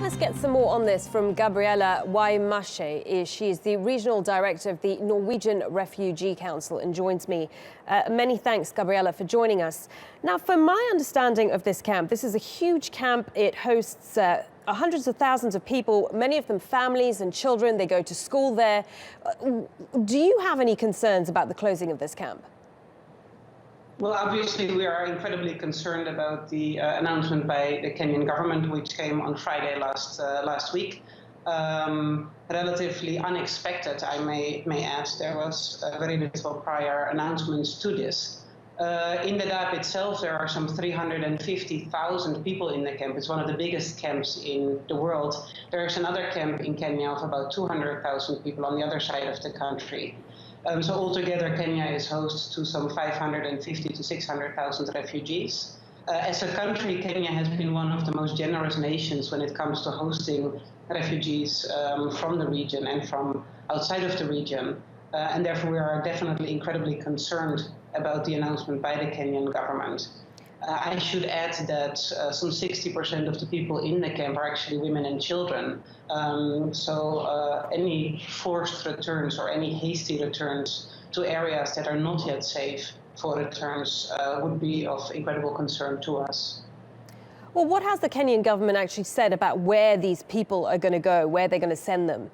Let's get some more on this from Gabriella Waaijman. She is the Regional Director of the Norwegian Refugee Council and joins me. Many thanks, Gabriella, for joining us. Now, from my understanding of this camp, this is a huge camp. It hosts hundreds of thousands of people, many of them families and children. They go to school there. Do you have any concerns about the closing of this camp? Well, obviously, we are incredibly concerned about the announcement by the Kenyan government, which came on Friday last week. Relatively unexpected, I may add. There was very little prior announcements to this. In Dadaab itself, there are some 350,000 people in the camp. It's one of the biggest camps in the world. There's another camp in Kenya of about 200,000 people on the other side of the country. So altogether, Kenya is host to some 550 to 600,000 refugees. As a country, Kenya has been one of the most generous nations when it comes to hosting refugees from the region and from outside of the region. And therefore, we are definitely incredibly concerned about the announcement by the Kenyan government. I should add that some 60% of the people in the camp are actually women and children. So any forced returns or any hasty returns to areas that are not yet safe for returns would be of incredible concern to us. Well, what has the Kenyan government actually said about where these people are going to go, where they're going to send them?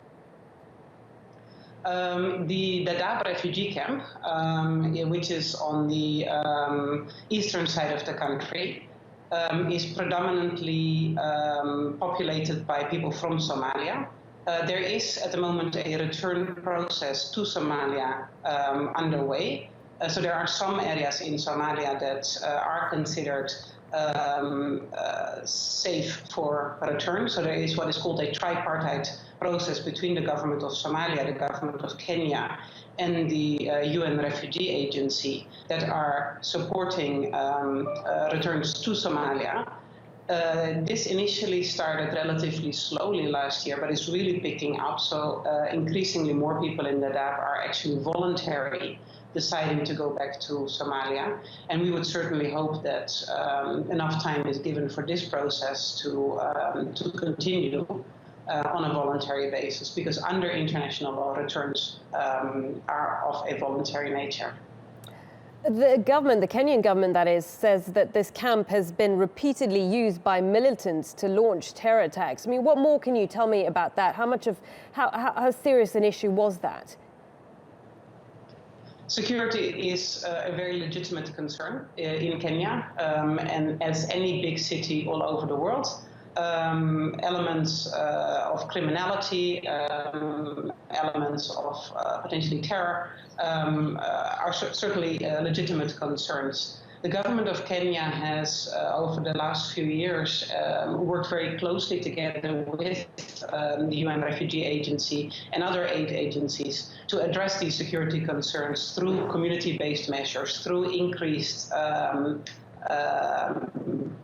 The Dadaab refugee camp, which is on the eastern side of the country, is predominantly populated by people from Somalia. There is at the moment a return process to Somalia underway. So there are some areas in Somalia that are considered safe for return. So there is what is called a tripartite process between the government of Somalia, the government of Kenya, and the UN Refugee Agency that are supporting returns to Somalia. This initially started relatively slowly last year, but it's really picking up. So increasingly more people in Dadaab are actually voluntary deciding to go back to Somalia. And we would certainly hope that enough time is given for this process to continue on a voluntary basis, because under international law, returns are of a voluntary nature. The government, the Kenyan government that is, says that this camp has been repeatedly used by militants to launch terror attacks. I mean, what more can you tell me about that? How serious an issue was that? Security is a very legitimate concern in Kenya, and as any big city all over the world. Elements of criminality, elements of potentially terror are certainly legitimate concerns. The government of Kenya has, over the last few years, worked very closely together with the UN Refugee Agency and other aid agencies to address these security concerns through community-based measures, through increased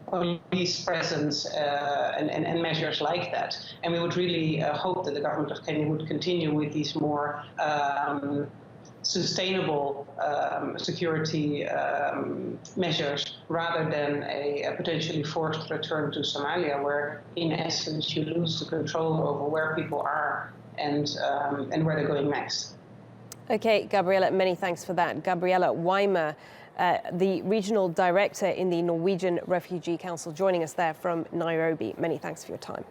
police presence and measures like that. And we would really hope that the government of Kenya would continue with these more sustainable security measures rather than a potentially forced return to Somalia, where in essence you lose the control over where people are and where they're going next. Okay, Gabriella, many thanks for that. Gabriella Waaijman, the Regional Director in the Norwegian Refugee Council, joining us there from Nairobi. Many thanks for your time.